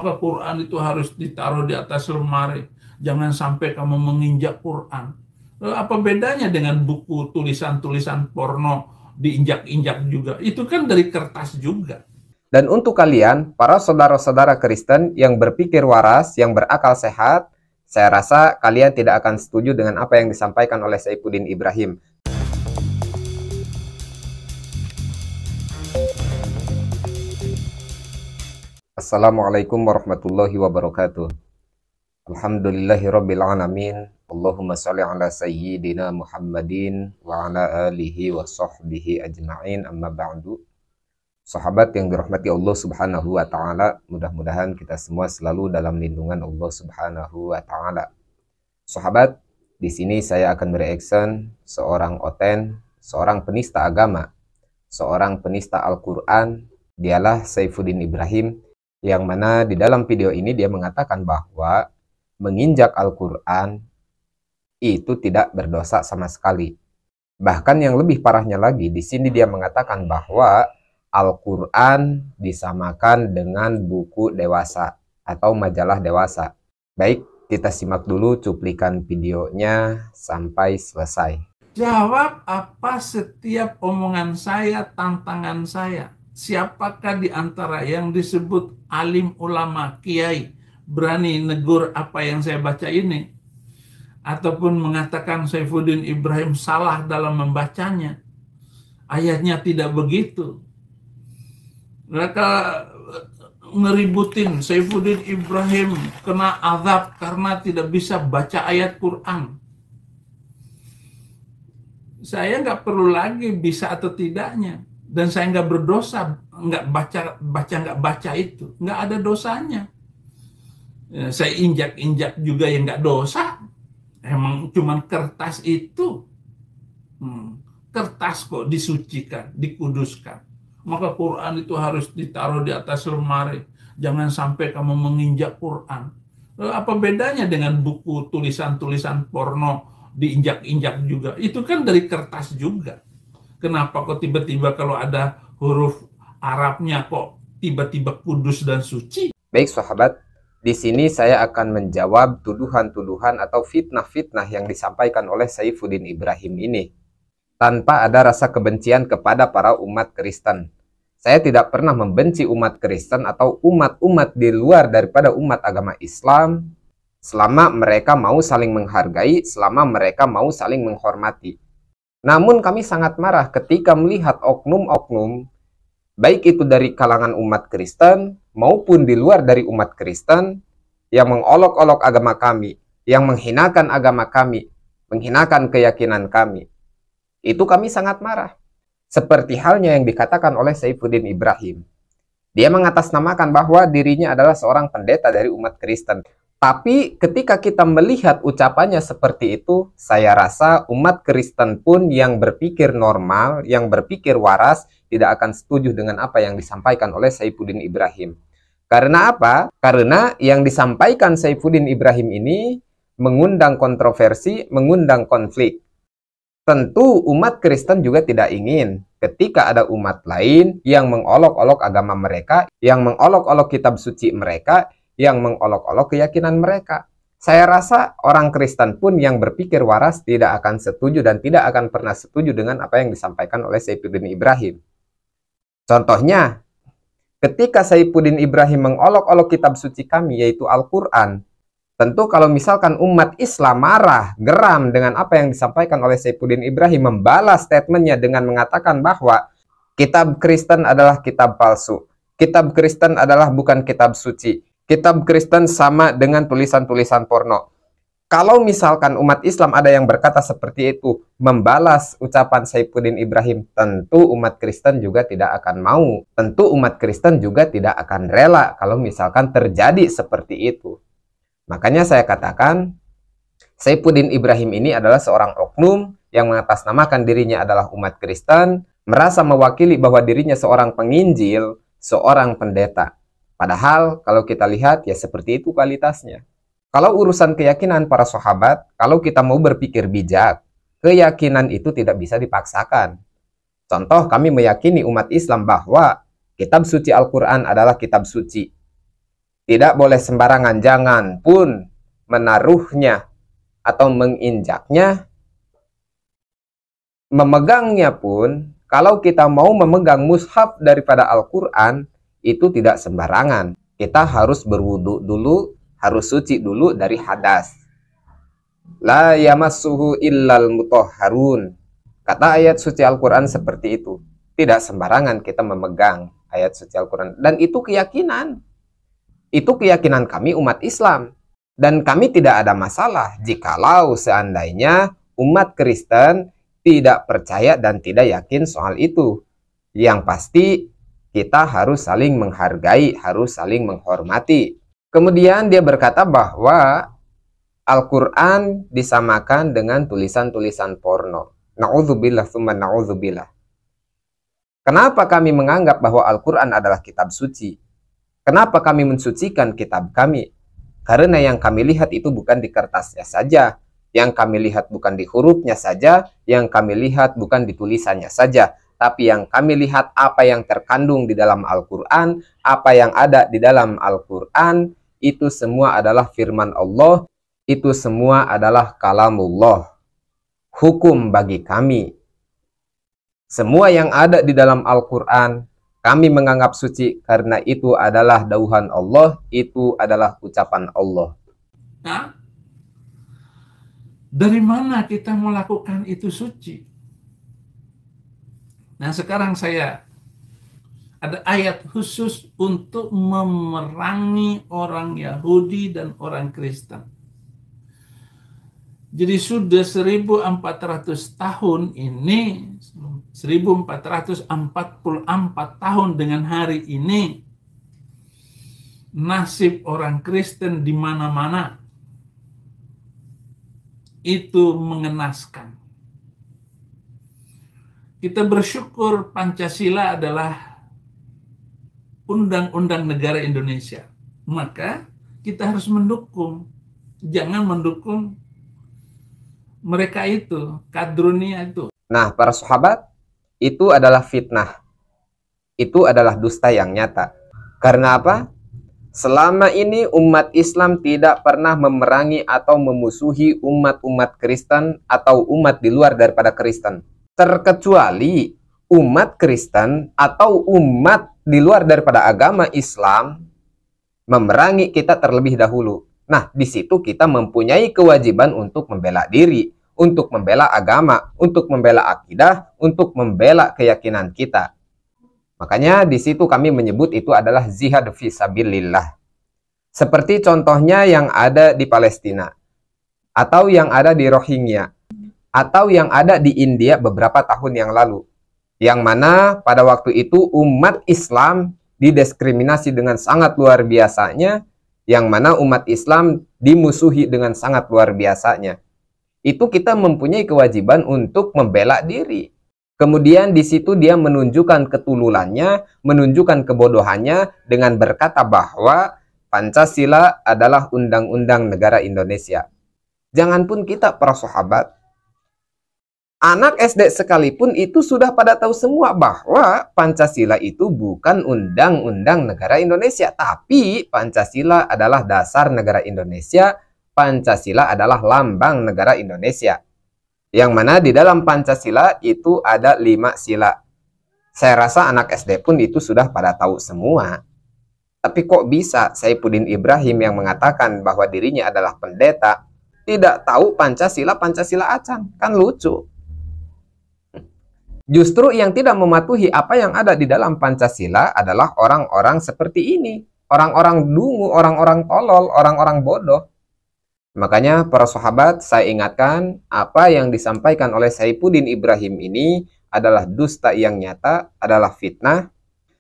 Maka Quran itu harus ditaruh di atas lemari. Jangan sampai kamu menginjak Quran. Apa bedanya dengan buku tulisan-tulisan porno diinjak-injak juga? Itu kan dari kertas juga. Dan untuk kalian, para saudara-saudara Kristen yang berpikir waras, yang berakal sehat, saya rasa kalian tidak akan setuju dengan apa yang disampaikan oleh Saifuddin Ibrahim. Assalamualaikum warahmatullahi wabarakatuh. Alhamdulillahirabbil alamin. Allahumma shalli ala sayyidina Muhammadin wa ala alihi wa sahbihi ajma'in, amma ba'du. Sahabat yang dirahmati Allah Subhanahu wa taala, mudah-mudahan kita semua selalu dalam lindungan Allah Subhanahu wa taala. Sahabat, di sini saya akan bereaction seorang oten, seorang penista agama, seorang penista Al-Qur'an, dialah Saifuddin Ibrahim, yang mana di dalam video ini dia mengatakan bahwa menginjak Al-Qur'an itu tidak berdosa sama sekali. Bahkan yang lebih parahnya lagi, di sini dia mengatakan bahwa Al-Quran disamakan dengan buku dewasa atau majalah dewasa. Baik, kita simak dulu cuplikan videonya sampai selesai. Jawab apa setiap omongan saya, tantangan saya. Siapakah di antara yang disebut alim ulama, kiai, berani negur apa yang saya baca ini? Ataupun mengatakan Saifuddin Ibrahim salah dalam membacanya. Ayatnya tidak begitu. Mereka ngeributin Saifuddin Ibrahim kena azab karena tidak bisa baca ayat Quran. Saya nggak perlu lagi bisa atau tidaknya, dan saya nggak berdosa nggak baca itu, nggak ada dosanya. Saya injak juga yang nggak dosa. Emang cuman kertas itu, kertas kok disucikan, dikuduskan. Maka Quran itu harus ditaruh di atas lemari. Jangan sampai kamu menginjak Quran. Apa bedanya dengan buku tulisan-tulisan porno diinjak-injak juga? Itu kan dari kertas juga. Kenapa kok tiba-tiba kalau ada huruf Arabnya kok tiba-tiba kudus dan suci? Baik sahabat, di sini saya akan menjawab tuduhan-tuduhan atau fitnah-fitnah yang disampaikan oleh Saifuddin Ibrahim ini, tanpa ada rasa kebencian kepada para umat Kristen. Saya tidak pernah membenci umat Kristen atau umat-umat di luar daripada umat agama Islam, selama mereka mau saling menghargai, selama mereka mau saling menghormati. Namun kami sangat marah ketika melihat oknum-oknum, baik itu dari kalangan umat Kristen maupun di luar dari umat Kristen, yang mengolok-olok agama kami, yang menghinakan agama kami, menghinakan keyakinan kami. Itu kami sangat marah. Seperti halnya yang dikatakan oleh Saifuddin Ibrahim. Dia mengatasnamakan bahwa dirinya adalah seorang pendeta dari umat Kristen. Tapi ketika kita melihat ucapannya seperti itu, saya rasa umat Kristen pun yang berpikir normal, yang berpikir waras, tidak akan setuju dengan apa yang disampaikan oleh Saifuddin Ibrahim. Karena apa? Karena yang disampaikan Saifuddin Ibrahim ini mengundang kontroversi, mengundang konflik. Tentu umat Kristen juga tidak ingin ketika ada umat lain yang mengolok-olok agama mereka, yang mengolok-olok kitab suci mereka, yang mengolok-olok keyakinan mereka. Saya rasa orang Kristen pun yang berpikir waras tidak akan setuju dan tidak akan pernah setuju dengan apa yang disampaikan oleh Saifuddin Ibrahim. Contohnya, ketika Saifuddin Ibrahim mengolok-olok kitab suci kami, yaitu Al-Quran, tentu kalau misalkan umat Islam marah, geram dengan apa yang disampaikan oleh Saifuddin Ibrahim, membalas statementnya dengan mengatakan bahwa kitab Kristen adalah kitab palsu, kitab Kristen adalah bukan kitab suci, kitab Kristen sama dengan tulisan-tulisan porno. Kalau misalkan umat Islam ada yang berkata seperti itu, membalas ucapan Saifuddin Ibrahim, tentu umat Kristen juga tidak akan mau. Tentu umat Kristen juga tidak akan rela kalau misalkan terjadi seperti itu. Makanya saya katakan, Saifuddin Ibrahim ini adalah seorang oknum yang mengatasnamakan dirinya adalah umat Kristen, merasa mewakili bahwa dirinya seorang penginjil, seorang pendeta. Padahal kalau kita lihat ya seperti itu kualitasnya. Kalau urusan keyakinan para sahabat, kalau kita mau berpikir bijak, keyakinan itu tidak bisa dipaksakan. Contoh, kami meyakini umat Islam bahwa kitab suci Al-Quran adalah kitab suci. Tidak boleh sembarangan, jangan pun menaruhnya atau menginjaknya. Memegangnya pun, kalau kita mau memegang mushaf daripada Al-Quran, itu tidak sembarangan. Kita harus berwudu dulu, harus suci dulu dari hadas. La yamassuhu illal mutahharun. Kata ayat suci Al-Quran seperti itu. Tidak sembarangan kita memegang ayat suci Al-Quran. Dan itu keyakinan. Itu keyakinan kami umat Islam. Dan kami tidak ada masalah jikalau seandainya umat Kristen tidak percaya dan tidak yakin soal itu. Yang pasti kita harus saling menghargai, harus saling menghormati. Kemudian dia berkata bahwa Al-Quran disamakan dengan tulisan-tulisan porno. Na'udzubillah summa na'udzubillah. Kenapa kami menganggap bahwa Al-Quran adalah kitab suci? Kenapa kami mensucikan kitab kami? Karena yang kami lihat itu bukan di kertasnya saja, yang kami lihat bukan di hurufnya saja, yang kami lihat bukan di tulisannya saja, tapi yang kami lihat apa yang terkandung di dalam Al-Quran, apa yang ada di dalam Al-Quran, itu semua adalah firman Allah, itu semua adalah kalamullah. Hukum bagi kami. Semua yang ada di dalam Al-Quran, kami menganggap suci karena itu adalah dauhan Allah, itu adalah ucapan Allah. Nah, dari mana kita melakukan itu suci? Nah, sekarang saya ada ayat khusus untuk memerangi orang Yahudi dan orang Kristen. Jadi sudah 1400 tahun ini, 1444 tahun dengan hari ini, nasib orang Kristen di mana-mana itu mengenaskan. Kita bersyukur Pancasila adalah undang-undang negara Indonesia. Maka kita harus mendukung. Jangan mendukung mereka itu, kadrunia itu. Nah, para sahabat, itu adalah fitnah. Itu adalah dusta yang nyata. Karena apa? Selama ini umat Islam tidak pernah memerangi atau memusuhi umat-umat Kristen atau umat di luar daripada Kristen. Terkecuali umat Kristen atau umat di luar daripada agama Islam memerangi kita terlebih dahulu. Nah, di situ kita mempunyai kewajiban untuk membela diri, untuk membela agama, untuk membela akidah, untuk membela keyakinan kita. Makanya di situ kami menyebut itu adalah jihad fisabilillah. Seperti contohnya yang ada di Palestina, atau yang ada di Rohingya, atau yang ada di India beberapa tahun yang lalu. Yang mana pada waktu itu umat Islam didiskriminasi dengan sangat luar biasanya, yang mana umat Islam dimusuhi dengan sangat luar biasanya. Itu kita mempunyai kewajiban untuk membela diri. Kemudian di situ dia menunjukkan ketululannya, menunjukkan kebodohannya dengan berkata bahwa Pancasila adalah undang-undang negara Indonesia. Jangan pun kita para sahabat, anak SD sekalipun itu sudah pada tahu semua bahwa Pancasila itu bukan undang-undang negara Indonesia, tapi Pancasila adalah dasar negara Indonesia, Pancasila adalah lambang negara Indonesia. Yang mana di dalam Pancasila itu ada 5 sila. Saya rasa anak SD pun itu sudah pada tahu semua. Tapi kok bisa Saifuddin Ibrahim yang mengatakan bahwa dirinya adalah pendeta tidak tahu Pancasila acan? Kan lucu. Justru yang tidak mematuhi apa yang ada di dalam Pancasila adalah orang-orang seperti ini. Orang-orang dungu, orang-orang tolol, orang-orang bodoh. Makanya para sahabat, saya ingatkan apa yang disampaikan oleh Saifuddin Ibrahim ini adalah dusta yang nyata, adalah fitnah.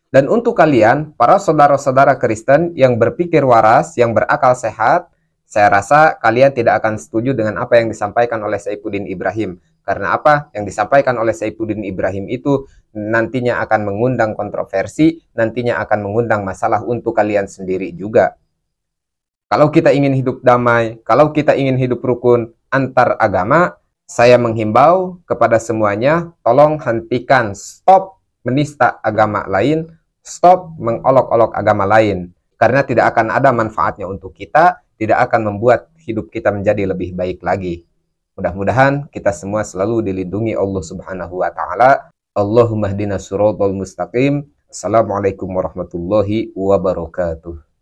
Dan untuk kalian, para saudara-saudara Kristen yang berpikir waras, yang berakal sehat, saya rasa kalian tidak akan setuju dengan apa yang disampaikan oleh Saifuddin Ibrahim. Karena apa? Yang disampaikan oleh Saifuddin Ibrahim itu nantinya akan mengundang kontroversi, nantinya akan mengundang masalah untuk kalian sendiri juga. Kalau kita ingin hidup damai, kalau kita ingin hidup rukun antar agama, saya menghimbau kepada semuanya, tolong hentikan, stop menista agama lain, stop mengolok-olok agama lain. Karena tidak akan ada manfaatnya untuk kita, tidak akan membuat hidup kita menjadi lebih baik lagi. Mudah-mudahan kita semua selalu dilindungi Allah Subhanahu wa taala. Allahumma hdina siratal mustaqim. Assalamualaikum warahmatullahi wabarakatuh.